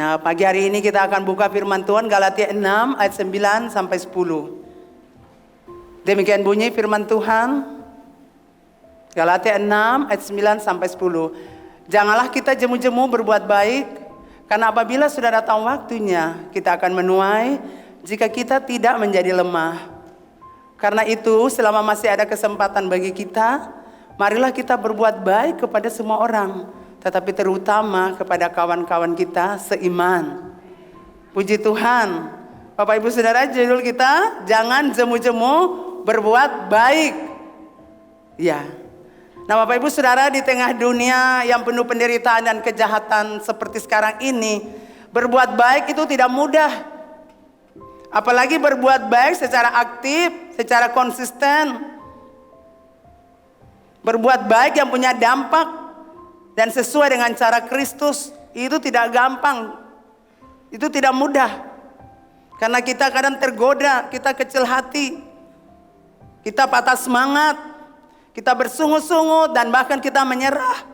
Nah, pagi hari ini kita akan buka firman Tuhan Galatia 6 ayat 9 sampai 10. Demikian bunyi firman Tuhan. Galatia 6 ayat 9 sampai 10. Janganlah kita jemu-jemu berbuat baik, karena apabila sudah datang waktunya, kita akan menuai jika kita tidak menjadi lemah. Karena itu, selama masih ada kesempatan bagi kita, marilah kita berbuat baik kepada semua orang, tetapi terutama kepada kawan-kawan kita seiman. Puji Tuhan. Bapak Ibu Saudara, judul kita jangan jemu-jemu berbuat baik. Ya. Nah, Bapak Ibu Saudara, di tengah dunia yang penuh penderitaan dan kejahatan seperti sekarang ini, berbuat baik itu tidak mudah. Apalagi berbuat baik secara aktif, secara konsisten. Berbuat baik yang punya dampak dan sesuai dengan cara Kristus, itu tidak gampang. Itu tidak mudah. Karena kita kadang tergoda, kita kecil hati, kita patah semangat, kita bersungut-sungut, dan bahkan kita menyerah.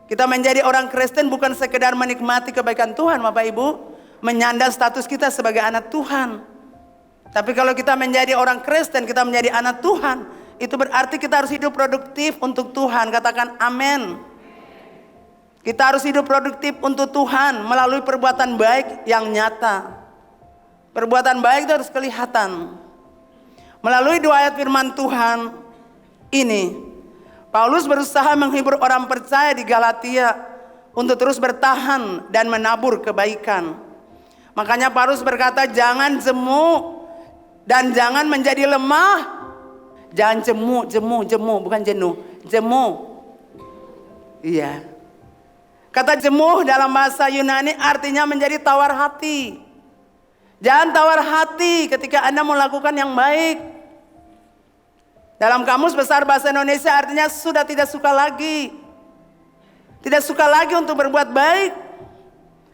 Kita menjadi orang Kristen bukan sekedar menikmati kebaikan Tuhan, Bapak Ibu, menyandang status kita sebagai anak Tuhan. Tapi kalau kita menjadi orang Kristen, kita menjadi anak Tuhan, itu berarti kita harus hidup produktif untuk Tuhan. Katakan amin. Kita harus hidup produktif untuk Tuhan melalui perbuatan baik yang nyata. Perbuatan baik itu harus kelihatan. Melalui dua ayat firman Tuhan ini, Paulus berusaha menghibur orang percaya di Galatia untuk terus bertahan dan menabur kebaikan. Makanya Paulus berkata, jangan jemu dan jangan menjadi lemah. Jangan jemu, bukan jenuh, jemu. Iya. Kata jemuh dalam bahasa Yunani artinya menjadi tawar hati. Jangan tawar hati ketika Anda melakukan yang baik. Dalam Kamus Besar Bahasa Indonesia artinya sudah tidak suka lagi. Tidak suka lagi untuk berbuat baik.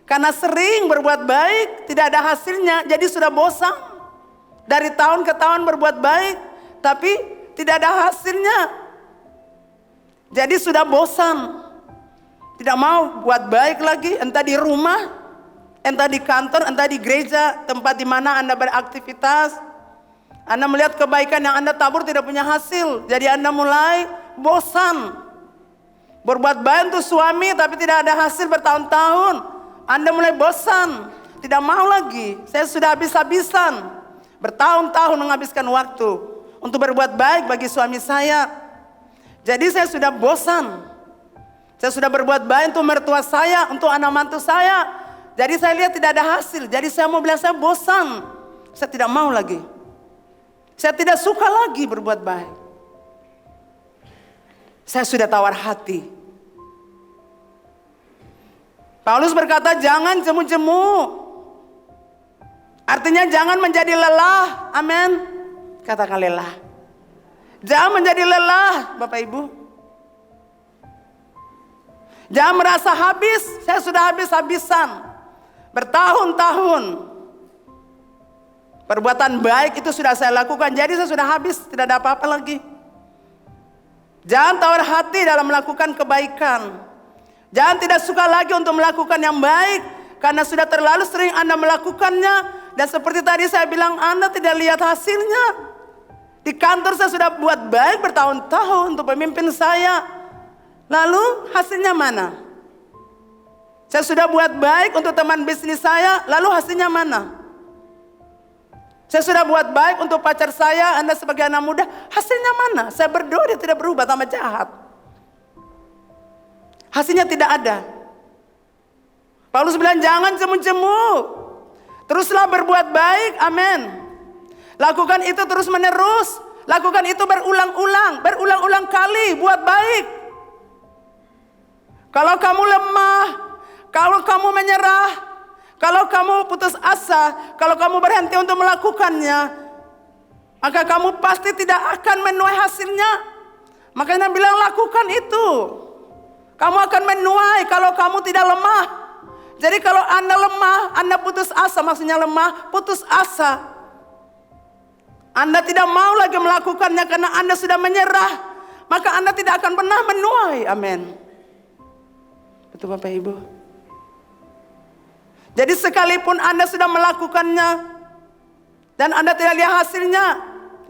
Karena sering berbuat baik, tidak ada hasilnya, jadi sudah bosan. Dari tahun ke tahun berbuat baik, tapi tidak ada hasilnya. Jadi sudah bosan. Tidak mau buat baik lagi, entah di rumah, entah di kantor, entah di gereja, tempat di mana Anda beraktivitas. Anda melihat kebaikan yang Anda tabur tidak punya hasil, jadi Anda mulai bosan. Berbuat baik untuk suami tapi tidak ada hasil bertahun-tahun, Anda mulai bosan, tidak mau lagi. Saya sudah habis-habisan, bertahun-tahun menghabiskan waktu untuk berbuat baik bagi suami saya. Jadi saya sudah bosan. Saya sudah berbuat baik untuk mertua saya, untuk anak mantu saya. Jadi saya lihat tidak ada hasil. Jadi saya mau bilang saya bosan. Saya tidak mau lagi. Saya tidak suka lagi berbuat baik. Saya sudah tawar hati. Paulus berkata jangan jemu-jemu. Artinya jangan menjadi lelah. Amin. Katakan lelah. Jangan menjadi lelah, Bapak Ibu. Jangan merasa habis, saya sudah habis-habisan. Bertahun-tahun. Perbuatan baik itu sudah saya lakukan, jadi saya sudah habis, tidak ada apa-apa lagi. Jangan tawar hati dalam melakukan kebaikan. Jangan tidak suka lagi untuk melakukan yang baik, karena sudah terlalu sering Anda melakukannya. Dan seperti tadi saya bilang, Anda tidak lihat hasilnya. Di kantor saya sudah buat baik bertahun-tahun untuk pemimpin saya. Lalu hasilnya mana? Saya sudah buat baik untuk teman bisnis saya, lalu hasilnya mana? Saya sudah buat baik untuk pacar saya, Anda sebagai anak muda, hasilnya mana? Saya berdoa dia tidak berubah, tambah jahat. Hasilnya tidak ada. Paulus bilang jangan jemu-jemu. Teruslah berbuat baik, amin. Lakukan itu terus menerus. Lakukan itu berulang-ulang kali, buat baik. Kalau kamu lemah, kalau kamu menyerah, kalau kamu putus asa, kalau kamu berhenti untuk melakukannya, maka kamu pasti tidak akan menuai hasilnya. Makanya bilang lakukan itu. Kamu akan menuai kalau kamu tidak lemah. Jadi kalau Anda lemah, Anda putus asa, maksudnya lemah, putus asa. Anda tidak mau lagi melakukannya karena Anda sudah menyerah, maka Anda tidak akan pernah menuai. Amin. Betul Bapak Ibu. Jadi sekalipun Anda sudah melakukannya dan Anda tidak lihat hasilnya,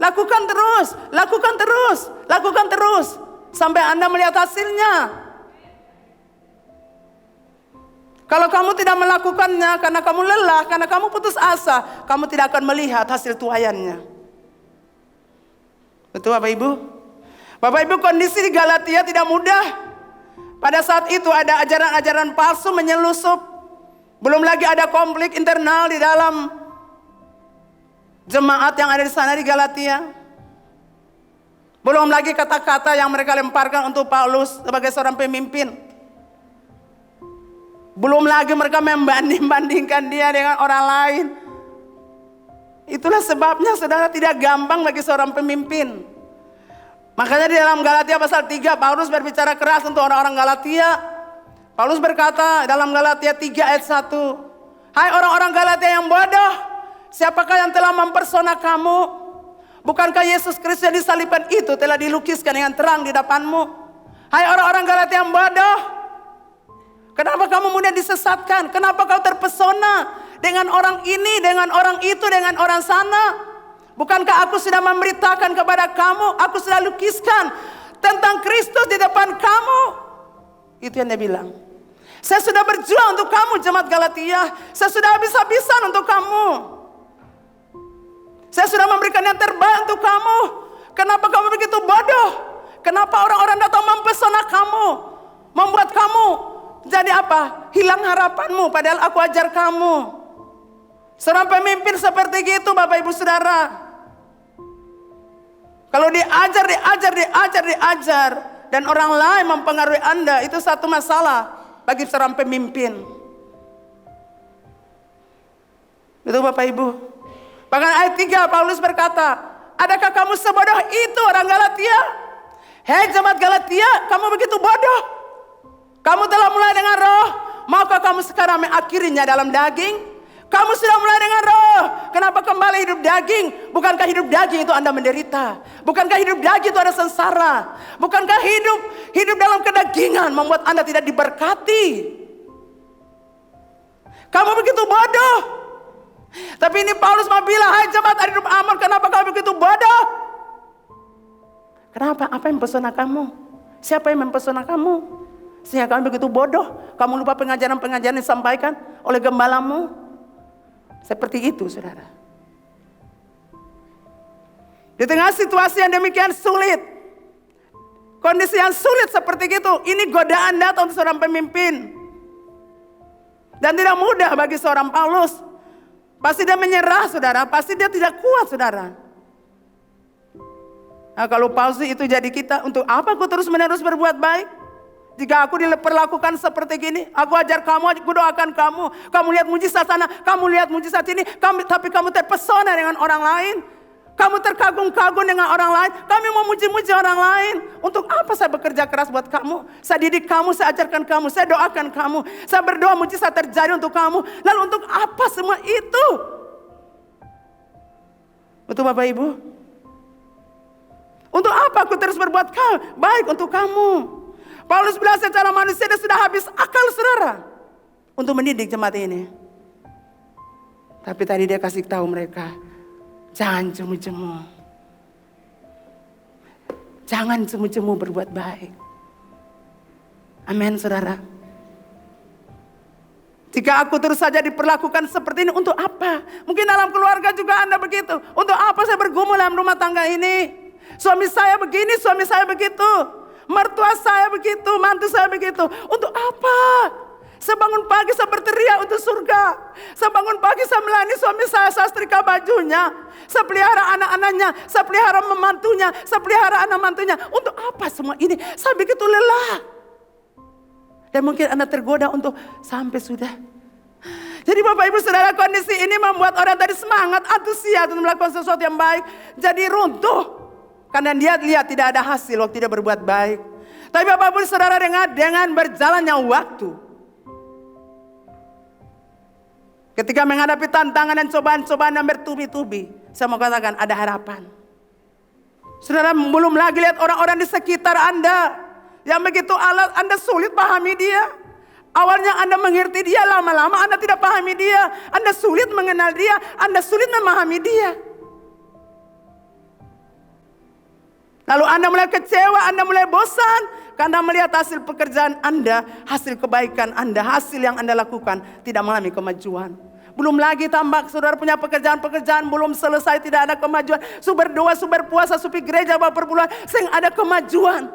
lakukan terus, lakukan terus, lakukan terus sampai Anda melihat hasilnya. Kalau kamu tidak melakukannya karena kamu lelah, karena kamu putus asa, kamu tidak akan melihat hasil tuaiannya. Betul Bapak Ibu? Bapak Ibu, kondisi di Galatia tidak mudah. Pada saat itu ada ajaran-ajaran palsu menyelusup. Belum lagi ada konflik internal di dalam jemaat yang ada di sana di Galatia. Belum lagi kata-kata yang mereka lemparkan untuk Paulus sebagai seorang pemimpin. Belum lagi mereka membanding-bandingkan dia dengan orang lain. Itulah sebabnya saudara tidak gampang bagi seorang pemimpin. Makanya di dalam Galatia pasal 3 Paulus berbicara keras untuk orang-orang Galatia. Paulus berkata dalam Galatia 3 ayat 1. Hai orang-orang Galatia yang bodoh, siapakah yang telah mempersona kamu? Bukankah Yesus Kristus yang disalibkan itu telah dilukiskan dengan terang di depanmu? Hai orang-orang Galatia yang bodoh, kenapa kamu mudah disesatkan? Kenapa kau terpesona dengan orang ini, dengan orang itu, dengan orang sana? Bukankah aku sudah memberitakan kepada kamu, aku sudah lukiskan tentang Kristus di depan kamu? Itu yang dia bilang. Saya sudah berjuang untuk kamu jemaat Galatia. Saya sudah habis-habisan untuk kamu. Saya sudah memberikan yang terbaik untuk kamu. Kenapa kamu begitu bodoh? Kenapa orang-orang datang mempesona kamu? Membuat kamu jadi apa? Hilang harapanmu padahal aku ajar kamu. Seorang pemimpin seperti itu Bapak Ibu Saudara. Kalau diajar dan orang lain mempengaruhi Anda, itu satu masalah bagi seorang pemimpin. Itu Bapak Ibu. Bahkan ayat 3 Paulus berkata, adakah kamu sebodoh itu orang Galatia? Hei jemaat Galatia, kamu begitu bodoh. Kamu telah mulai dengan roh, maukah kamu sekarang mengakhirinya dalam daging? Kamu sudah mulai dengan roh, kenapa kembali hidup daging? Bukankah hidup daging itu Anda menderita? Bukankah hidup daging itu ada sengsara? Bukankah hidup dalam kedagingan membuat Anda tidak diberkati? Kamu begitu bodoh. Tapi ini Paulus mau bilang, hai jemaat hidup aman, kenapa kamu begitu bodoh? Kenapa? Apa yang mempesona kamu? Siapa yang mempesona kamu? Sehingga kamu begitu bodoh, kamu lupa pengajaran-pengajaran yang disampaikan oleh gembalamu. Seperti itu saudara. Di tengah situasi yang demikian sulit, kondisi yang sulit seperti itu, ini godaan datang untuk seorang pemimpin. Dan tidak mudah bagi seorang Paulus. Pasti dia menyerah saudara, pasti dia tidak kuat saudara. Nah, kalau Paulus itu jadi kita, untuk apa aku terus menerus berbuat baik? Jika aku diperlakukan seperti gini, aku ajar kamu, aku doakan kamu. Kamu lihat mujizat sana, kamu lihat mujizat ini, tapi kamu terpesona dengan orang lain. Kamu terkagum-kagum dengan orang lain. Kami mau muji-muji orang lain. Untuk apa saya bekerja keras buat kamu? Saya didik kamu, saya ajarkan kamu, saya doakan kamu. Saya berdoa mujizat terjadi untuk kamu. Lalu untuk apa semua itu? Betul Bapak Ibu? Untuk apa aku terus berbuat baik untuk kamu? Paulus bilang secara manusia dia sudah habis akal saudara untuk mendidik jemaat ini. Tapi tadi dia kasih tahu mereka, jangan jemu-jemu. Jangan jemu-jemu berbuat baik. Amin saudara. Jika aku terus saja diperlakukan seperti ini, untuk apa? Mungkin dalam keluarga juga Anda begitu. Untuk apa saya bergumul dalam rumah tangga ini? Suami saya begini, suami saya begitu. Mertua saya begitu, mantu saya begitu. Untuk apa? Saya bangun pagi, saya berteriak untuk surga. Saya bangun pagi, saya melayani suami saya setrika bajunya. Saya pelihara anak-anaknya, saya pelihara memantunya, saya pelihara anak mantunya. Untuk apa semua ini? Saya begitu lelah. Dan mungkin Anda tergoda untuk sampai sudah. Jadi Bapak Ibu Saudara, kondisi ini membuat orang tadi semangat, antusias untuk melakukan sesuatu yang baik. Jadi runtuh. Karena dia lihat tidak ada hasil waktu tidak berbuat baik. Tapi Bapak Ibu Saudara dengar, dengan berjalannya waktu, ketika menghadapi tantangan dan cobaan-cobaan yang bertubi-tubi, saya mau katakan ada harapan. Saudara belum lagi lihat orang-orang di sekitar Anda yang begitu alat Anda sulit pahami dia. Awalnya Anda mengerti dia, lama-lama Anda tidak pahami dia. Anda sulit mengenal dia, Anda sulit memahami dia. Lalu Anda mulai kecewa, Anda mulai bosan. Karena melihat hasil pekerjaan Anda, hasil kebaikan Anda, hasil yang Anda lakukan tidak mengalami kemajuan. Belum lagi tambah saudara punya pekerjaan-pekerjaan belum selesai, tidak ada kemajuan. Su berdoa, su berpuasa, su pergi gereja beberapa bulan, sehingga ada kemajuan.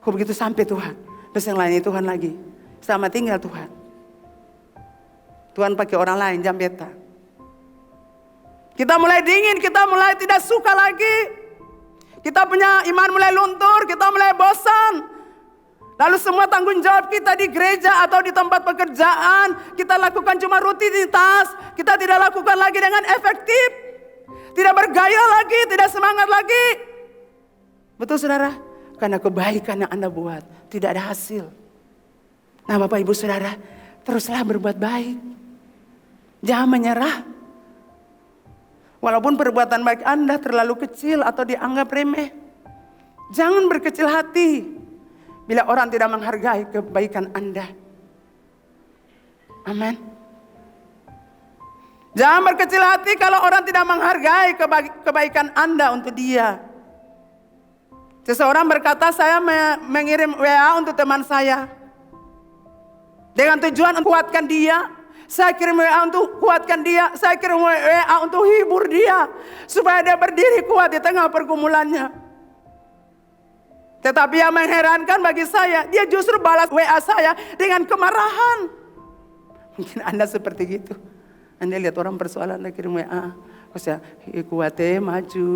Kok begitu sampai Tuhan? Terus yang lainnya Tuhan lagi. Sama tinggal Tuhan. Tuhan pakai orang lain, jambeta. Kita mulai dingin, kita mulai tidak suka lagi. Kita punya iman mulai luntur, kita mulai bosan. Lalu semua tanggung jawab kita di gereja atau di tempat pekerjaan, kita lakukan cuma rutinitas. Kita tidak lakukan lagi dengan efektif. Tidak bergaya lagi, tidak semangat lagi. Betul saudara? Karena kebaikan yang Anda buat tidak ada hasil. Nah Bapak Ibu Saudara, teruslah berbuat baik. Jangan menyerah. Walaupun perbuatan baik Anda terlalu kecil atau dianggap remeh. Jangan berkecil hati. Bila orang tidak menghargai kebaikan Anda. Amin. Jangan berkecil hati kalau orang tidak menghargai kebaikan Anda untuk dia. Seseorang berkata, saya mengirim WA untuk teman saya. Dengan tujuan untuk kuatkan dia. Saya kirim WA untuk kuatkan dia. Saya kirim WA untuk hibur dia. Supaya dia berdiri kuat di tengah pergumulannya. Tetapi yang mengherankan bagi saya, dia justru balas WA saya dengan kemarahan. Mungkin Anda seperti gitu. Anda lihat orang persoalan, Anda kirim WA. Saya kuat maju,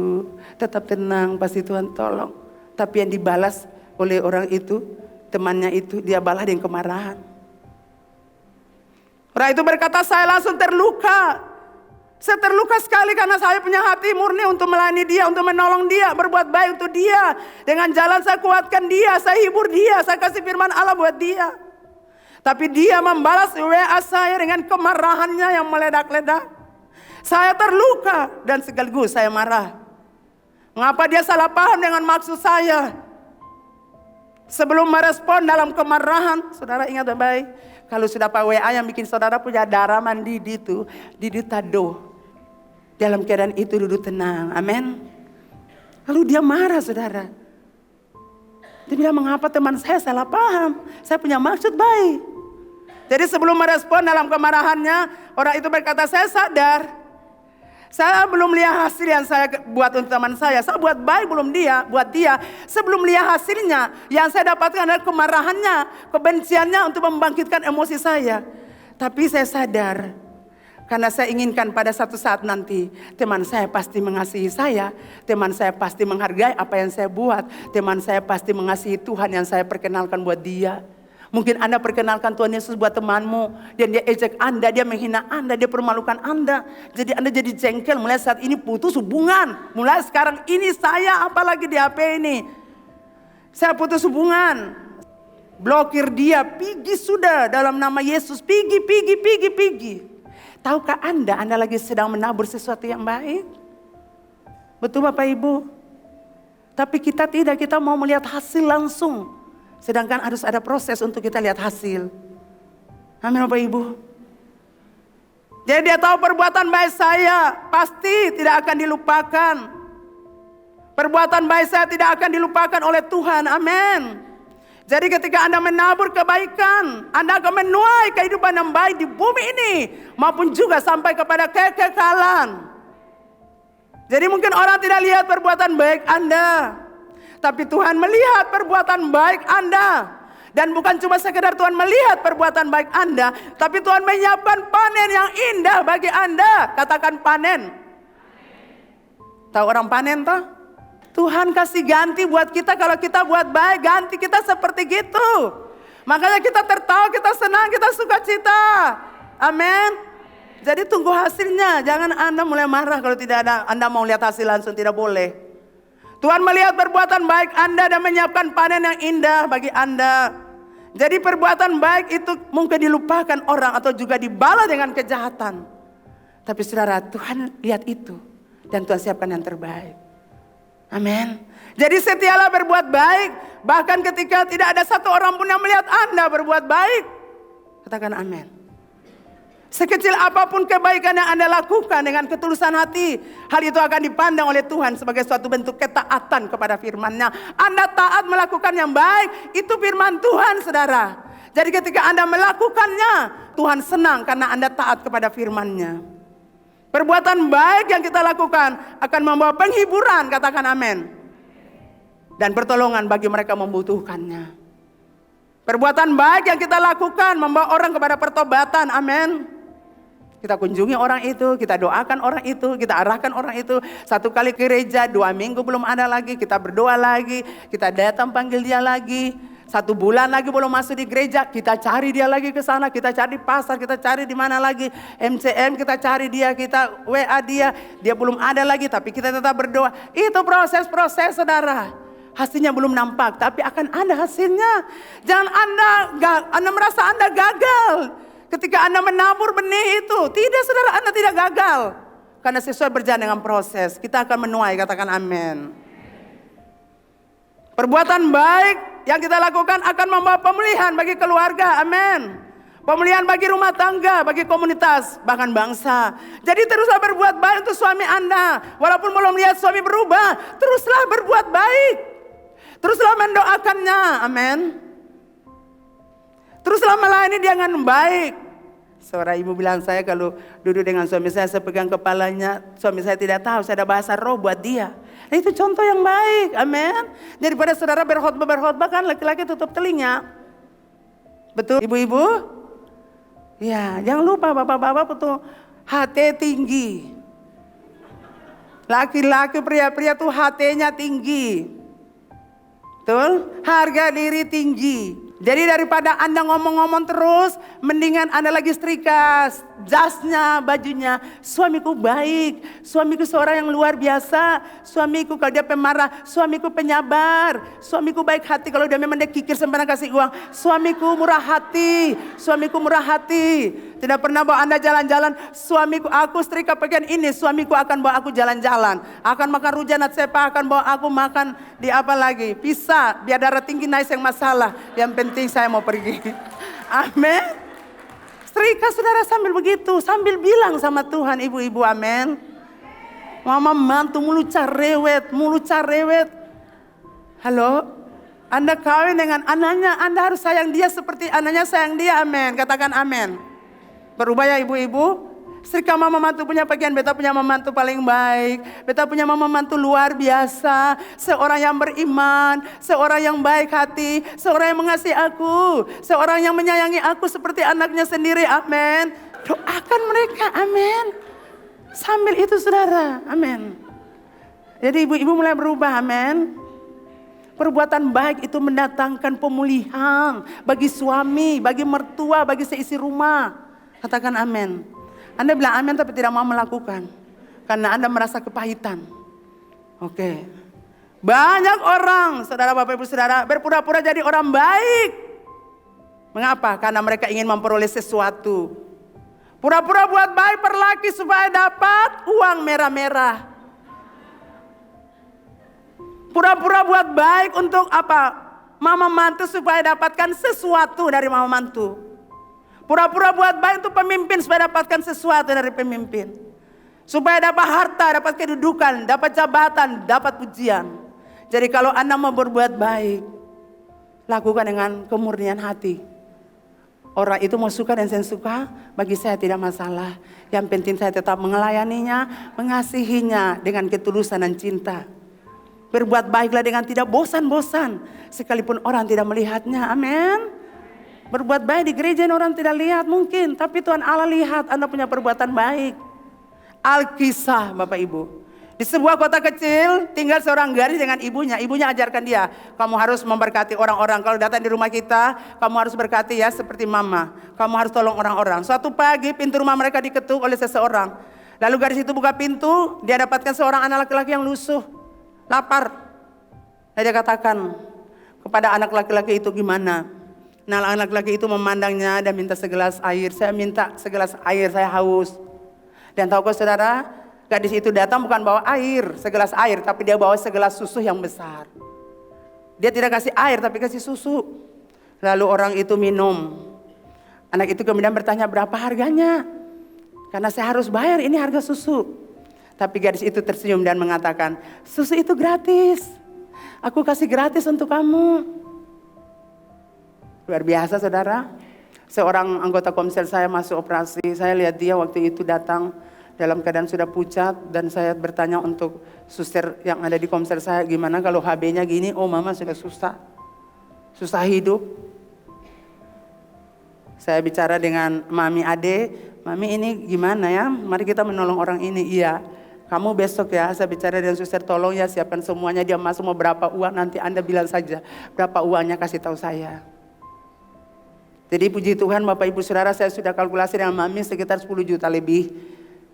tetap tenang, pasti Tuhan tolong. Tapi yang dibalas oleh orang itu, temannya itu, dia balas dengan kemarahan. Orang itu berkata, saya langsung terluka. Saya terluka sekali karena saya punya hati murni untuk melayani dia, untuk menolong dia, berbuat baik untuk dia. Dengan jalan saya kuatkan dia, saya hibur dia, saya kasih firman Allah buat dia. Tapi dia membalas WA saya dengan kemarahannya yang meledak-ledak. Saya terluka dan sekaligus saya marah. Mengapa dia salah paham dengan maksud saya? Sebelum merespon dalam kemarahan, saudara ingat baik. Kalau sudah Pak WA yang bikin saudara punya darah mandi itu, Didi tado. Dalam keadaan itu duduk tenang, amin. Lalu dia marah saudara. Dia bilang, mengapa teman saya salah paham? Saya punya maksud baik. Jadi sebelum merespon dalam kemarahannya, orang itu berkata, saya sadar. Saya belum lihat hasil yang saya buat untuk teman saya. Saya buat baik buat dia. Sebelum lihat hasilnya, yang saya dapatkan adalah kemarahannya, kebenciannya untuk membangkitkan emosi saya. Tapi saya sadar, karena saya inginkan pada satu saat nanti, teman saya pasti mengasihi saya. Teman saya pasti menghargai apa yang saya buat. Teman saya pasti mengasihi Tuhan yang saya perkenalkan buat dia. Mungkin Anda perkenalkan Tuhan Yesus buat temanmu. Dan dia ejek Anda, dia menghina Anda, dia permalukan Anda. Jadi Anda jadi jengkel, mulai saat ini putus hubungan. Mulai sekarang ini saya, apalagi di HP ini. Saya putus hubungan. Blokir dia, pergi sudah dalam nama Yesus. Pergi. Tahukah Anda lagi sedang menabur sesuatu yang baik? Betul Bapak Ibu? Tapi kita tidak, kita mau melihat hasil langsung. Sedangkan harus ada proses untuk kita lihat hasil. Amin Bapak Ibu. Jadi dia tahu perbuatan baik saya pasti tidak akan dilupakan. Perbuatan baik saya tidak akan dilupakan oleh Tuhan. Amin. Jadi ketika Anda menabur kebaikan, Anda akan menuai kehidupan yang baik di bumi ini. Maupun juga sampai kepada kekekalan. Jadi mungkin orang tidak lihat perbuatan baik Anda. Tapi Tuhan melihat perbuatan baik Anda. Dan bukan cuma sekedar Tuhan melihat perbuatan baik Anda. Tapi Tuhan menyiapkan panen yang indah bagi Anda. Katakan panen. Tahu orang panen toh? Tuhan kasih ganti buat kita. Kalau kita buat baik, ganti kita seperti gitu. Makanya kita tertawa, kita senang, kita suka cita. Amin. Jadi tunggu hasilnya. Jangan Anda mulai marah kalau tidak ada, Anda mau lihat hasil langsung, tidak boleh. Tuhan melihat perbuatan baik Anda dan menyiapkan panen yang indah bagi Anda. Jadi perbuatan baik itu mungkin dilupakan orang atau juga dibalas dengan kejahatan. Tapi saudara, Tuhan lihat itu dan Tuhan siapkan yang terbaik. Amin. Jadi setialah berbuat baik. Bahkan ketika tidak ada satu orang pun yang melihat Anda berbuat baik. Katakan amin. Sekecil apapun kebaikan yang Anda lakukan dengan ketulusan hati, hal itu akan dipandang oleh Tuhan sebagai suatu bentuk ketaatan kepada firman-Nya. Anda taat melakukan yang baik, itu firman Tuhan, saudara. Jadi ketika Anda melakukannya, Tuhan senang karena Anda taat kepada firman-Nya. Perbuatan baik yang kita lakukan akan membawa penghiburan, katakan amin. Dan pertolongan bagi mereka membutuhkannya. Perbuatan baik yang kita lakukan membawa orang kepada pertobatan, amin. Kita kunjungi orang itu, kita doakan orang itu, kita arahkan orang itu. Satu kali ke gereja, 2 minggu belum ada lagi, kita berdoa lagi, kita datang panggil dia lagi. 1 bulan lagi belum masuk di gereja, kita cari dia lagi ke sana, kita cari di pasar, kita cari di mana lagi, MCM kita cari dia, kita WA dia belum ada lagi, tapi kita tetap berdoa. Itu proses-proses, saudara. Hasilnya belum nampak, tapi akan ada hasilnya. Jangan Anda merasa Anda gagal ketika Anda menabur benih itu. Tidak, saudara, Anda tidak gagal. Karena sesuai berjalan dengan proses, kita akan menuai, katakan amin. Perbuatan baik yang kita lakukan akan membawa pemulihan bagi keluarga, amin. Pemulihan bagi rumah tangga, bagi komunitas, bahkan bangsa. Jadi teruslah berbuat baik untuk suami Anda. Walaupun belum lihat suami berubah, teruslah berbuat baik. Teruslah mendoakannya, amin. Teruslah melayani dia dengan baik. Seorang ibu bilang, saya kalau duduk dengan suami saya pegang kepalanya, suami saya tidak tahu, saya ada bahasa roh buat dia. Nah, itu contoh yang baik, amin. Daripada saudara berkhotbah kan laki-laki tutup telinga. Betul ibu-ibu? Ya, jangan lupa bapak-bapak betul hati tinggi. Laki-laki pria-pria tuh hatinya tinggi. Betul? Harga diri tinggi. Jadi daripada Anda ngomong-ngomong terus, mendingan Anda lagi setrika jasnya, bajunya. Suamiku baik, suamiku seorang yang luar biasa. Suamiku kalau dia pemarah, suamiku penyabar. Suamiku baik hati, kalau dia memang dia kikir sempena kasih uang. Suamiku murah hati, suamiku murah hati. Tidak pernah bawa Anda jalan-jalan. Suamiku, aku setrika pakaian ini, suamiku akan bawa aku jalan-jalan. Akan makan rujak natsepa, akan bawa aku makan di apa lagi? Pisah, biar darah tinggi naik yang masalah. Yang penting saya mau pergi. Amin. Setrika, saudara, sambil begitu, sambil bilang sama Tuhan, ibu-ibu, amin. Mama mantu mulut carewet. Halo, Anda kawin dengan anaknya, Anda harus sayang dia seperti anaknya sayang dia, amin. Katakan amin. Berubah ya ibu-ibu. Setrika mama mantu punya bagian, beta punya mama mantu paling baik. Beta punya mama mantu luar biasa. Seorang yang beriman, seorang yang baik hati, seorang yang mengasihi aku, seorang yang menyayangi aku seperti anaknya sendiri, amin. Doakan mereka, amin. Sambil itu saudara, amin. Jadi ibu-ibu mulai berubah, amin. Perbuatan baik itu mendatangkan pemulihan bagi suami, bagi mertua, bagi seisi rumah. Katakan amin. Anda bilang amin tapi tidak mau melakukan. Karena Anda merasa kepahitan. Oke. Banyak orang, saudara bapak ibu saudara, berpura-pura jadi orang baik. Mengapa? Karena mereka ingin memperoleh sesuatu. Pura-pura buat baik per laki supaya dapat uang merah-merah. Pura-pura buat baik untuk apa? Mama mantu supaya dapatkan sesuatu dari mama mantu. Pura-pura buat baik untuk pemimpin supaya dapatkan sesuatu dari pemimpin. Supaya dapat harta, dapat kedudukan, dapat jabatan, dapat pujian. Jadi kalau Anda mau berbuat baik, lakukan dengan kemurnian hati. Orang itu mau suka dan saya suka, bagi saya tidak masalah. Yang penting saya tetap melayaninya, mengasihinya dengan ketulusan dan cinta. Berbuat baiklah dengan tidak bosan-bosan, sekalipun orang tidak melihatnya, amin. Berbuat baik di gereja orang tidak lihat mungkin, tapi Tuhan Allah lihat Anda punya perbuatan baik. Alkisah Bapak Ibu. Di sebuah kota kecil tinggal seorang gadis dengan ibunya. Ibunya ajarkan dia, kamu harus memberkati orang-orang. Kalau datang di rumah kita, kamu harus berkati ya seperti mama. Kamu harus tolong orang-orang. Suatu pagi pintu rumah mereka diketuk oleh seseorang. Lalu gadis itu buka pintu, dia dapatkan seorang anak laki-laki yang lusuh, lapar. Dan dia katakan kepada anak laki-laki itu, gimana? Nah, anak laki itu memandangnya dan minta segelas air. Saya minta segelas air, saya haus. Dan tahukah saudara, Gadis itu datang bukan bawa air, segelas air, tapi dia bawa segelas susu yang besar. Dia tidak kasih air tapi kasih susu. Lalu orang itu minum. Anak itu kemudian bertanya, berapa harganya? Karena saya harus bayar, ini harga susu. Tapi gadis itu tersenyum dan mengatakan, susu itu gratis. Aku kasih gratis untuk kamu. Luar biasa saudara. Seorang anggota komsel saya masuk operasi. Saya lihat dia waktu itu datang dalam keadaan sudah pucat. Dan saya bertanya untuk suster yang ada di komsel saya, gimana kalau HB-nya gini? Oh mama sudah susah. Susah hidup. Saya bicara dengan Mami Ade, Mami ini gimana ya? Mari kita menolong orang ini. Iya, kamu besok ya, saya bicara dengan suster, tolong ya siapkan semuanya. Dia masuk mau berapa uang, nanti Anda bilang saja berapa uangnya, kasih tahu saya. Jadi puji Tuhan Bapak Ibu Saudara, saya sudah kalkulasi dengan Mami sekitar 10 juta lebih.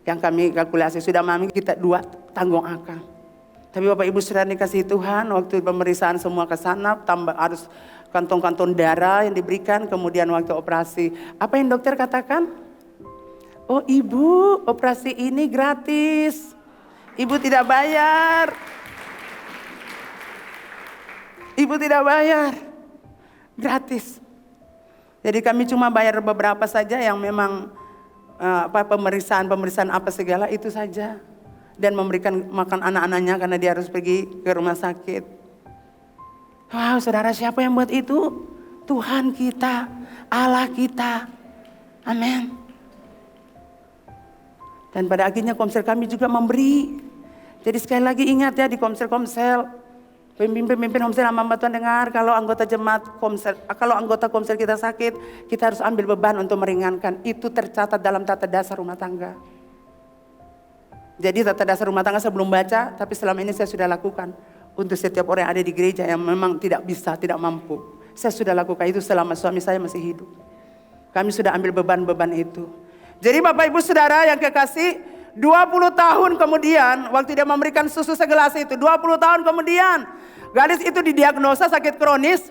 Yang kami kalkulasi, sudah Mami kita 2 tanggung akang. Tapi Bapak Ibu Saudara dikasih Tuhan, waktu pemeriksaan semua ke sana, tambah harus kantong-kantong darah yang diberikan, kemudian waktu operasi. Apa yang dokter katakan? Oh ibu, operasi ini gratis. Ibu tidak bayar. Ibu tidak bayar. Gratis. Jadi kami cuma bayar beberapa saja yang memang pemeriksaan apa segala itu saja. Dan memberikan makan anak-anaknya karena dia harus pergi ke rumah sakit. Wow, saudara, siapa yang buat itu? Tuhan kita, Allah kita. Amin. Dan pada akhirnya komsel kami juga memberi. Jadi sekali lagi ingat ya, di komsel-komsel, pemimpin komsel hamba Tuhan dengar, kalau anggota jemaat komsel, kalau anggota komsel kita sakit, kita harus ambil beban untuk meringankan. Itu tercatat dalam tata dasar rumah tangga. Jadi tata dasar rumah tangga saya belum baca, tapi selama ini saya sudah lakukan. Untuk setiap orang yang ada di gereja yang memang tidak bisa, tidak mampu. Saya sudah lakukan itu selama suami saya masih hidup. Kami sudah ambil beban-beban itu. Jadi Bapak Ibu Saudara yang kekasih, 20 tahun kemudian, waktu dia memberikan susu segelas itu, 20 tahun kemudian, gadis itu didiagnosa sakit kronis.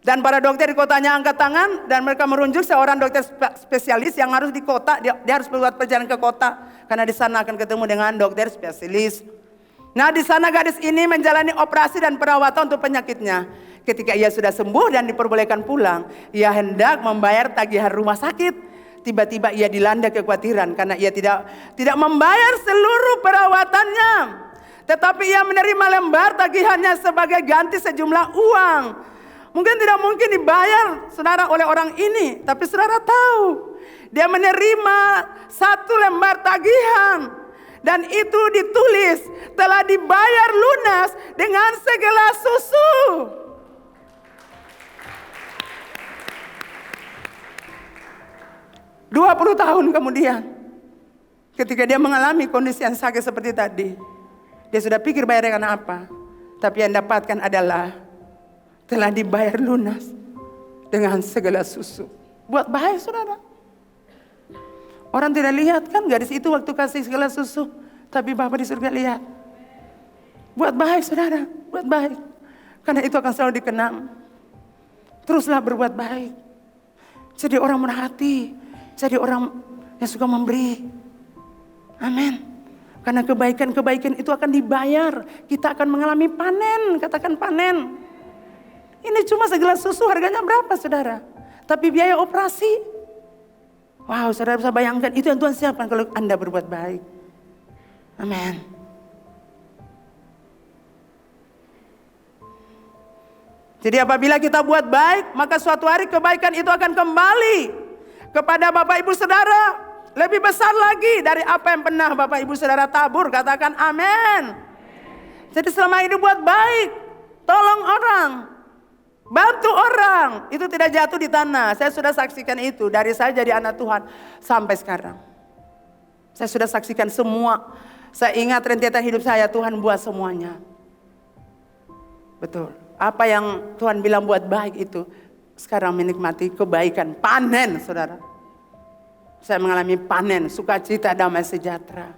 Dan para dokter di kotanya angkat tangan dan mereka merujuk seorang dokter spesialis yang harus di kota, dia harus membuat perjalanan ke kota. Karena di sana akan ketemu dengan dokter spesialis. Nah di sana gadis ini menjalani operasi dan perawatan untuk penyakitnya. Ketika ia sudah sembuh dan diperbolehkan pulang, ia hendak membayar tagihan rumah sakit. Tiba-tiba ia dilanda kekhawatiran karena ia tidak membayar seluruh perawatannya. Tetapi ia menerima lembar tagihannya sebagai ganti sejumlah uang. Mungkin tidak mungkin dibayar saudara oleh orang ini, tapi saudara tahu dia menerima 1 lembar tagihan. Dan itu ditulis telah dibayar lunas dengan segelas susu. Dua 20 tahun kemudian, ketika dia mengalami kondisi yang sakit seperti tadi, dia sudah pikir bayar dengan apa. Tapi yang dapatkan adalah telah dibayar lunas dengan segelas susu. Buat baik saudara. Orang tidak lihat kan gadis itu waktu kasih segelas susu. Tapi Bapa di surga lihat. Buat baik saudara, buat baik. Karena itu akan selalu dikenang. Teruslah berbuat baik. Jadi orang murah hati. Jadi orang yang suka memberi. Amin. Karena kebaikan-kebaikan itu akan dibayar. Kita akan mengalami panen. Katakan panen. Ini cuma segelas susu, harganya berapa saudara? Tapi biaya operasi. Wow, saudara bisa bayangkan, itu yang Tuhan siapkan kalau Anda berbuat baik. Amin. Jadi apabila kita buat baik, maka suatu hari kebaikan itu akan kembali kepada Bapak Ibu Saudara. Lebih besar lagi dari apa yang pernah Bapak Ibu Saudara tabur. Katakan amin. Jadi selama ini buat baik, tolong orang, bantu orang, itu tidak jatuh di tanah. Saya sudah saksikan itu dari saya jadi anak Tuhan sampai sekarang. Saya sudah saksikan semua. Saya ingat rentetan hidup saya, Tuhan buat semuanya. Betul. Apa yang Tuhan bilang buat baik itu, sekarang menikmati kebaikan, panen saudara. Saya mengalami panen, sukacita, damai sejahtera.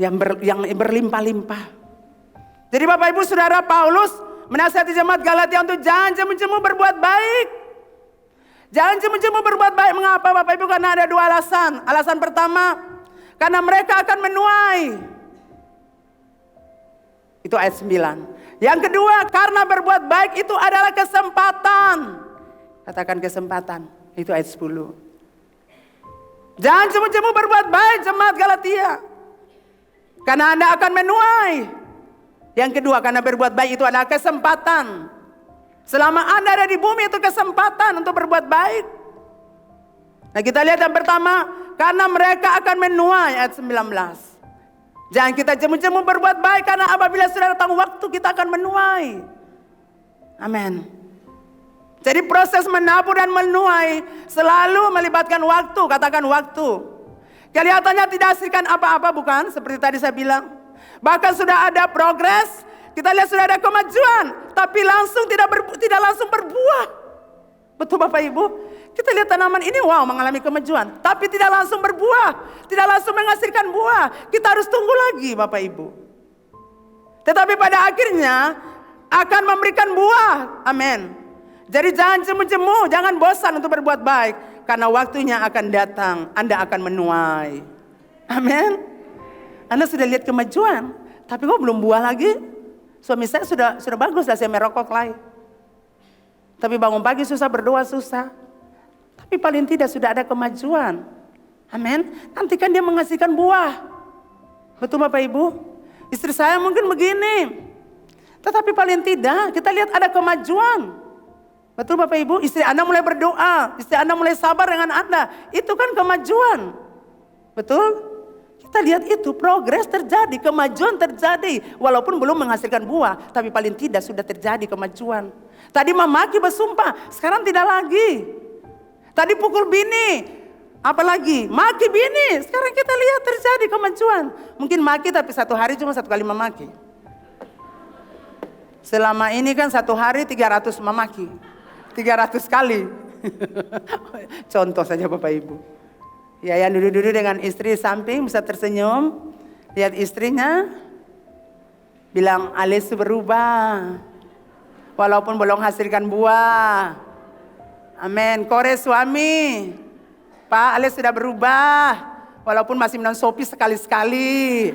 Yang berlimpah-limpah. Jadi Bapak Ibu Saudara, Paulus menasihati jemaat Galatia untuk jangan jemu-jemu berbuat baik. Jangan jemu-jemu berbuat baik. Mengapa Bapak Ibu? Karena ada 2 alasan. Alasan pertama, karena mereka akan menuai. Itu ayat 9. Yang kedua, karena berbuat baik itu adalah kesempatan. Katakan kesempatan. Itu ayat 10. Jangan cemu-cemu berbuat baik, jemaat Galatia. Karena Anda akan menuai. Yang kedua, karena berbuat baik itu adalah kesempatan. Selama Anda ada di bumi itu kesempatan untuk berbuat baik. Nah, kita lihat yang pertama, karena mereka akan menuai, ayat 19. Jangan kita jemu-jemu berbuat baik, karena apabila sudah datang waktu kita akan menuai. Amin. Jadi proses menabur dan menuai selalu melibatkan waktu. Katakan waktu. Kelihatannya tidak hasilkan apa-apa, bukan? Seperti tadi saya bilang. Bahkan sudah ada progres. Kita lihat sudah ada kemajuan. Tapi langsung tidak langsung berbuah. Betul Bapak Ibu? Kita lihat tanaman ini mengalami kemajuan. Tapi tidak langsung berbuah. Tidak langsung menghasilkan buah. Kita harus tunggu lagi Bapak Ibu. Tetapi pada akhirnya akan memberikan buah. Amin. Jadi jangan jemu-jemu, jangan bosan untuk berbuat baik. Karena waktunya akan datang, Anda akan menuai. Amin. Anda sudah lihat kemajuan. Tapi kok belum buah lagi? Suami saya sudah bagus lah, saya merokok lagi. Tapi bangun pagi susah, berdoa susah. Tapi paling tidak sudah ada kemajuan. Amin. Nanti kan dia menghasilkan buah. Betul Bapak Ibu? Istri saya mungkin begini. Tetapi paling tidak kita lihat ada kemajuan. Betul Bapak Ibu? Istri Anda mulai berdoa. Istri Anda mulai sabar dengan Anda. Itu kan kemajuan. Betul? Kita lihat itu progres terjadi. Kemajuan terjadi. Walaupun belum menghasilkan buah. Tapi paling tidak sudah terjadi kemajuan. Tadi memaki bersumpah. Sekarang tidak lagi. Tadi pukul bini, apalagi maki bini. Sekarang kita lihat terjadi kemajuan. Mungkin maki tapi satu hari cuma 1 kali memaki. Selama ini kan 1 hari 300 memaki. 300 kali. Contoh saja Bapak Ibu. Ya, yang duduk-duduk dengan istri samping bisa tersenyum. Lihat istrinya. Bilang Alis berubah. Walaupun belum hasilkan buah. Amin. Kore suami, Pak Ales sudah berubah. Walaupun masih minum sopi sekali-sekali.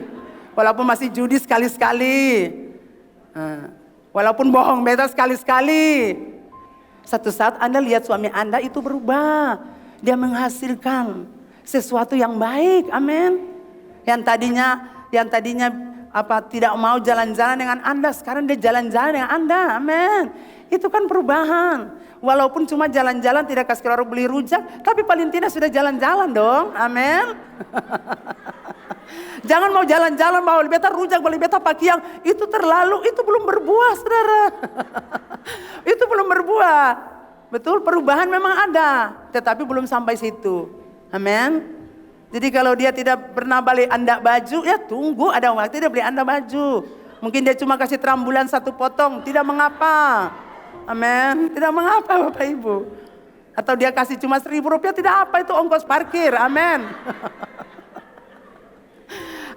Walaupun masih judi sekali-sekali. Walaupun bohong beta sekali-sekali. Satu saat Anda lihat suami Anda itu berubah. Dia menghasilkan sesuatu yang baik. Amin. Yang tadinya tidak mau jalan-jalan dengan Anda, sekarang dia jalan-jalan dengan Anda. Amin. Itu kan perubahan. Walaupun cuma jalan-jalan tidak kasih keluar beli rujak, tapi paling tidak sudah jalan-jalan dong. Amin. Jangan mau jalan-jalan bawa beta rujak, beli beta pakaian, itu terlalu, itu belum berbuah, Saudara. Itu belum berbuah. Betul, perubahan memang ada, tetapi belum sampai situ. Amin. Jadi kalau dia tidak pernah beli Anda baju, ya tunggu ada waktu dia beli Anda baju. Mungkin dia cuma kasih terambulan 1 potong, tidak mengapa. Amin. Tidak mengapa Bapak Ibu. Atau dia kasih cuma 1.000 rupiah, tidak apa, itu ongkos parkir. Amin.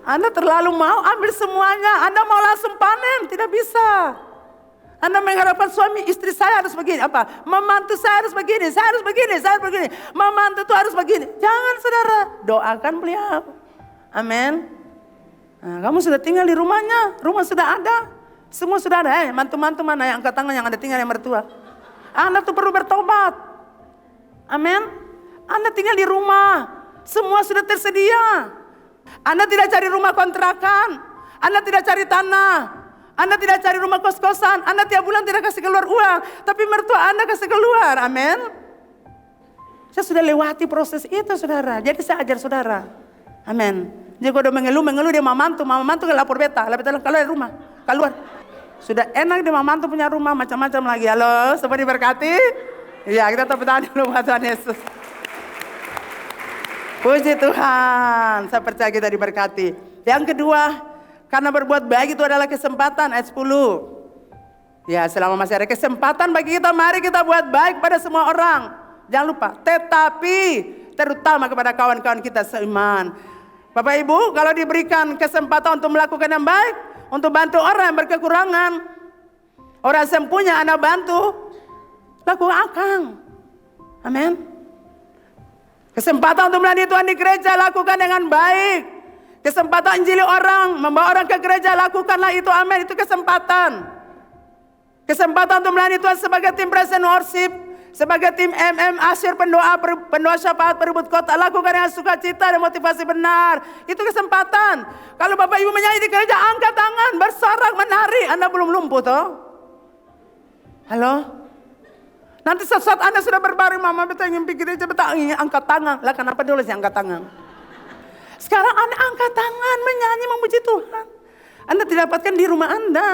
Anda terlalu mau ambil semuanya. Anda mau langsung panen, tidak bisa. Anda mengharapkan suami istri saya harus begini. Apa? Membantu saya harus begini, saya harus begini, saya harus begini. Membantu itu harus begini. Jangan Saudara, doakan beliau. Amin. Nah, kamu sudah tinggal di rumahnya, rumah sudah ada. Semua sudah ada. Mantu-mantu mana yang angkat tangan yang ada tinggal yang mertua. Anda tuh perlu bertobat. Amin. Anda tinggal di rumah. Semua sudah tersedia. Anda tidak cari rumah kontrakan. Anda tidak cari tanah. Anda tidak cari rumah kos-kosan. Anda tiap bulan tidak kasih keluar uang. Tapi mertua Anda kasih keluar. Amin. Saya sudah lewati proses itu Saudara. Jadi saya ajar Saudara. Amin. Jadi kalau udah mengeluh dia mama mantu lapor beta. Beta kalau dari rumah. Keluar. Sudah enak dia mantu punya rumah macam-macam lagi. Halo, seperti diberkati. Iya, kita tepuk tangan dulu buat Tuhan Yesus. Puji Tuhan, saya percaya kita diberkati. Yang kedua, karena berbuat baik itu adalah kesempatan, ayat 10. Ya, selama masih ada kesempatan bagi kita, mari kita buat baik pada semua orang. Jangan lupa, tetapi terutama kepada kawan-kawan kita seiman. Bapak Ibu, kalau diberikan kesempatan untuk melakukan yang baik, untuk bantu orang yang berkekurangan, orang yang punya Anda bantu, lakukan akang. Amin. Kesempatan untuk melayani Tuhan di gereja, lakukan dengan baik. Kesempatan injili orang, membawa orang ke gereja, lakukanlah itu, amin. Itu kesempatan. Kesempatan untuk melayani Tuhan sebagai tim praise and worship, sebagai tim asyir pendoa syafaat perebut kota, lakukan dengan sukacita dan motivasi benar. Itu kesempatan. Kalau Bapak Ibu menyanyi di gereja, angkat tangan, bersorak, menari. Anda belum lumpuh toh? Halo? Nanti saat Anda sudah berbaring, mama betul ingin pergi gereja, betul ingin angkat tangan. Lah kenapa dulu sih angkat tangan? Sekarang Anda angkat tangan, menyanyi, memuji Tuhan. Anda tidak dapatkan di rumah Anda.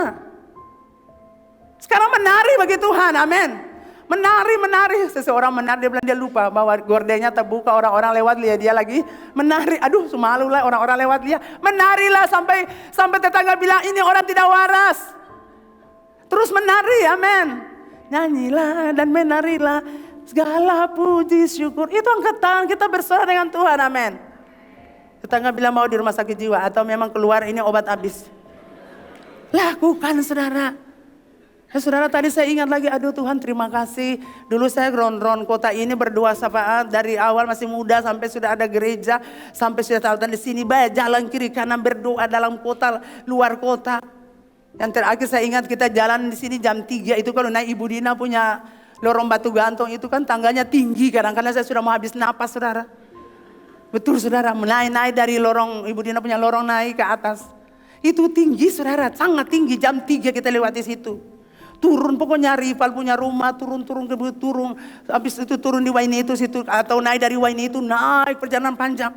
Sekarang menari bagi Tuhan, amin. Menari. Seseorang menari, dia bilang dia lupa bahwa gordennya terbuka, orang-orang lewat lihat dia lagi menari. Aduh, malu lah orang-orang lewat lihat. Menarilah sampai tetangga bilang ini orang tidak waras. Terus menari, amin. Nyanyilah dan menarilah, segala puji syukur. Itu angkat tangan, kita bersorak dengan Tuhan, amin. Tetangga bilang mau di rumah sakit jiwa atau memang keluar ini obat habis. Lakukan saudara. Saudara, tadi saya ingat lagi, aduh Tuhan terima kasih. Dulu saya ron-ron kota ini berdoa syafaat dari awal masih muda sampai sudah ada gereja, sampai sudah tahu dan di sini banyak jalan kiri kanan berdoa dalam kota, luar kota. Yang terakhir saya ingat kita jalan di sini jam 3 itu kalau naik Ibu Dina punya lorong batu gantung itu kan tangganya tinggi, kadang-kadang saya sudah mau habis napas saudara. Betul saudara, naik dari lorong Ibu Dina punya lorong naik ke atas. Itu tinggi saudara, sangat tinggi, jam 3 kita lewati situ. Turun pokoknya rival punya rumah, turun. Habis itu turun di Waini itu situ atau naik dari Waini itu naik perjalanan panjang.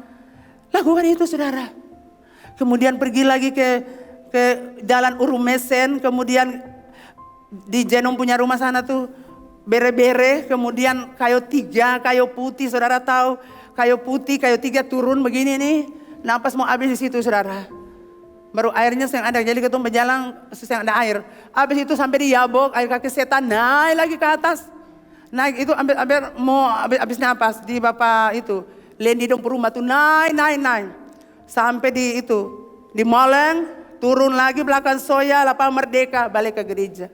Lakukan itu saudara. Kemudian pergi lagi ke jalan Urumesen, kemudian di Jenong punya rumah sana tuh bere-bere, kemudian kayu 3, kayu putih saudara tahu, kayu putih, kayu 3 turun begini nih, napas mau habis di situ saudara. Baru airnya sedang ada, jadi ketemu berjalan sedang ada air. Habis itu sampai di Yabok, air kaki setan naik lagi ke atas. Naik itu habis napas di Bapak itu. Lendi dong rumah tuh naik. Sampai di Moleng, turun lagi belakang Soya, Lapangan Merdeka, balik ke gereja.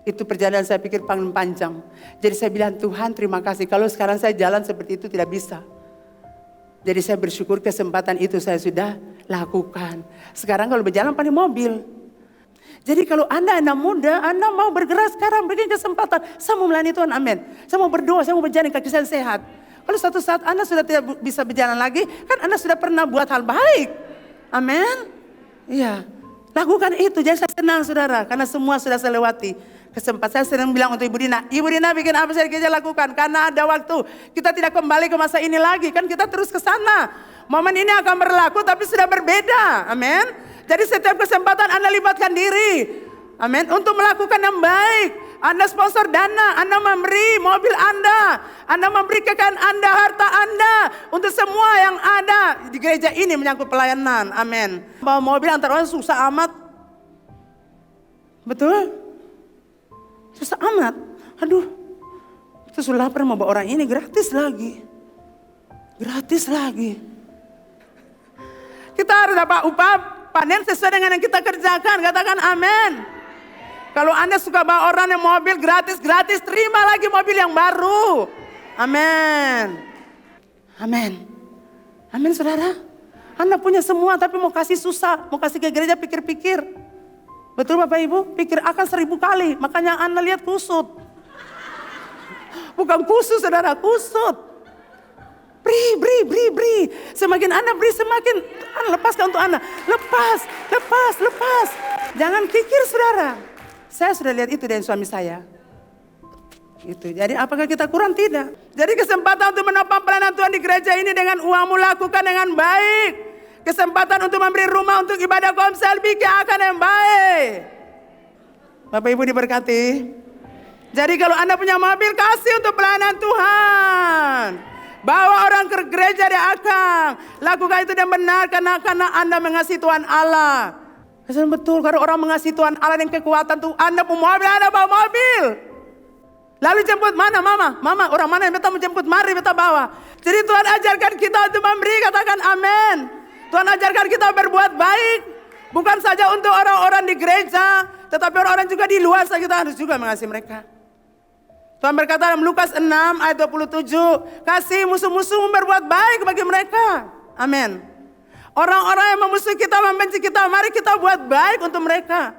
Itu perjalanan saya pikir paling panjang. Jadi saya bilang Tuhan terima kasih, kalau sekarang saya jalan seperti itu tidak bisa. Jadi saya bersyukur kesempatan itu saya sudah lakukan. Sekarang kalau berjalan pakai mobil. Jadi kalau Anda anak muda, Anda mau bergerak sekarang, berikan kesempatan. Saya mau melayani Tuhan, amin. Saya mau berdoa, saya mau berjalan kaki saya sehat. Kalau suatu saat Anda sudah tidak bisa berjalan lagi, kan Anda sudah pernah buat hal baik. Amin. Iya, lakukan itu. Jadi saya senang saudara, karena semua sudah saya lewati. Kesempatan saya sering bilang untuk Ibu Dina bikin apa saya kerja lakukan. Karena ada waktu, kita tidak kembali ke masa ini lagi. Kan kita terus ke sana. Momen ini akan berlaku tapi sudah berbeda. Amin. Jadi setiap kesempatan Anda libatkan diri. Amin. Untuk melakukan yang baik. Anda sponsor dana, Anda memberi mobil Anda memberi kekayaan Anda, harta Anda. Untuk semua yang ada di gereja ini menyangkut pelayanan. Amin. Bawa mobil antar orang susah amat. Betul? Susah amat. Aduh, itu sudah lapar mau bawa orang ini gratis lagi. Kita harus dapat upah panen sesuai dengan yang kita kerjakan. Katakan amin. Kalau Anda suka bawa orang yang mobil gratis, terima lagi mobil yang baru. Amin. Amin saudara. Anda punya semua tapi mau kasih susah. Mau kasih ke gereja pikir-pikir. Betul Bapak Ibu? Pikir akan 1000 kali. Makanya Anda lihat kusut. Bukan kusut saudara, kusut. Beri. Semakin Anda beri, semakin Anda lepaskan untuk Anda. Lepas. Jangan pikir saudara. Saya sudah lihat itu dari suami saya. Itu. Jadi apakah kita kurang? Tidak. Jadi kesempatan untuk menopang pelayanan Tuhan di gereja ini dengan uangmu lakukan dengan baik. Kesempatan untuk memberi rumah untuk ibadah komsel, akan yang baik. Bapak Ibu diberkati. Jadi kalau Anda punya mobil, kasih untuk pelayanan Tuhan. Bawa orang ke gereja di Akang. Lakukan itu dan benar karena Anda mengasihi Tuhan Allah. Betul, kalau orang mengasihi Tuhan Allah dan kekuatan Tuhan, Anda punya mobil, Anda bawa mobil. Lalu jemput mana mama, orang mana yang minta menjemput, mari kita bawa. Jadi Tuhan ajarkan kita untuk memberi, katakan amin. Tuhan ajarkan kita berbuat baik. Bukan saja untuk orang-orang di gereja, tetapi orang-orang juga di luar sana, kita harus juga mengasihi mereka. Tuhan berkata dalam Lukas 6 ayat 27, kasih musuh-musuhmu berbuat baik bagi mereka. Amin. Orang-orang yang memusuhi kita, membenci kita, mari kita buat baik untuk mereka.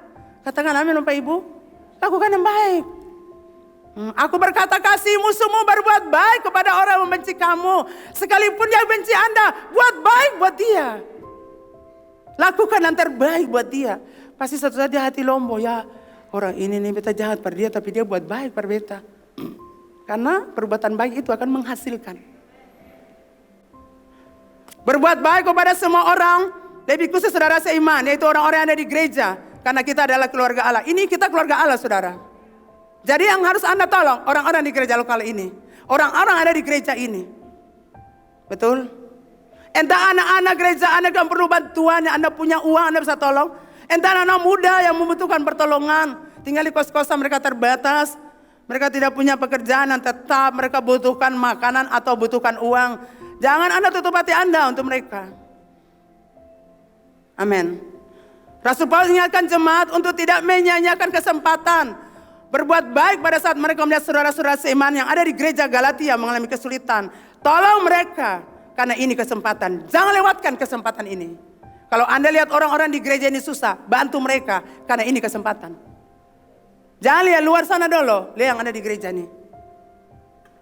Katakan amin Bapak Ibu. Lakukan yang baik. Aku berkata kasih musuhmu, berbuat baik kepada orang yang membenci kamu. Sekalipun dia benci Anda, buat baik buat dia. Lakukan yang terbaik buat dia. Pasti satu saat dia hati lombo, ya orang ini nih beta jahat pada dia, tapi dia buat baik pada beta. Karena perbuatan baik itu akan menghasilkan. Berbuat baik kepada semua orang, lebih khusus saudara seiman, yaitu orang-orang yang ada di gereja. Karena kita adalah keluarga Allah. Ini kita keluarga Allah saudara. Jadi yang harus Anda tolong, orang-orang di gereja lokal ini. Orang-orang ada di gereja ini. Betul? Entah anak-anak gereja Anda yang perlu bantuan, yang Anda punya uang Anda bisa tolong. Entah anak-anak muda yang membutuhkan pertolongan. Tinggal di kos-kosan mereka terbatas. Mereka tidak punya pekerjaan yang tetap. Mereka butuhkan makanan atau butuhkan uang. Jangan Anda tutup hati Anda untuk mereka. Amin. Rasul Paulus mengingatkan jemaat untuk tidak menyia-nyiakan kesempatan berbuat baik pada saat mereka melihat saudara-saudara seiman yang ada di gereja Galatia mengalami kesulitan. Tolong mereka karena ini kesempatan. Jangan lewatkan kesempatan ini. Kalau Anda lihat orang-orang di gereja ini susah, bantu mereka karena ini kesempatan. Jangan lihat luar sana dulu, lihat yang ada di gereja ini.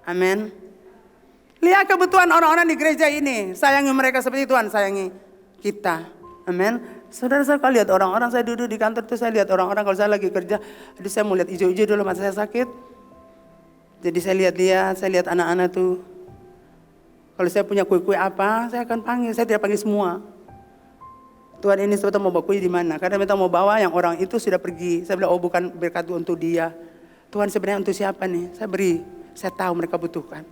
Amin. Lihat kebutuhan orang-orang di gereja ini. Sayangi mereka seperti Tuhan sayangi kita. Amin. Saudara saya kalau lihat orang-orang, saya duduk di kantor itu saya lihat orang-orang kalau saya lagi kerja. Aduh saya mau lihat hijau-hijau dulu mata saya sakit. Jadi saya lihat anak-anak tuh. Kalau saya punya kue-kue apa, saya akan panggil. Saya tidak panggil semua. Tuhan ini sebetulnya mau bawa kue di mana? Karena kita mau bawa yang orang itu sudah pergi. Saya bilang oh bukan berkat untuk dia. Tuhan sebenarnya untuk siapa nih? Saya beri. Saya tahu mereka butuhkan.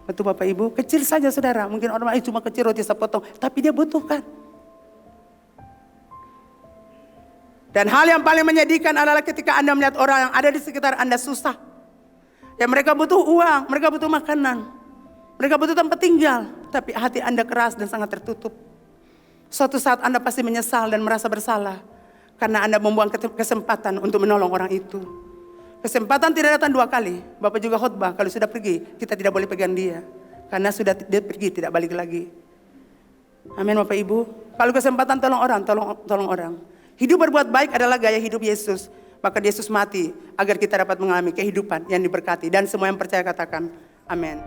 Betul Bapak Ibu? Kecil saja saudara. Mungkin orang cuma kecil roti sepotong. Tapi dia butuhkan. Dan hal yang paling menyedihkan adalah ketika Anda melihat orang yang ada di sekitar Anda susah. Ya mereka butuh uang, mereka butuh makanan. Mereka butuh tempat tinggal. Tapi hati Anda keras dan sangat tertutup. Suatu saat Anda pasti menyesal dan merasa bersalah. Karena Anda membuang kesempatan untuk menolong orang itu. Kesempatan tidak datang 2 kali. Bapak juga khotbah, kalau sudah pergi, kita tidak boleh pegang dia. Karena sudah dia pergi, tidak balik lagi. Amin Bapak Ibu. Kalau kesempatan tolong orang, tolong orang. Hidup berbuat baik adalah gaya hidup Yesus. Maka Yesus mati agar kita dapat mengalami kehidupan yang diberkati. Dan semua yang percaya katakan amin.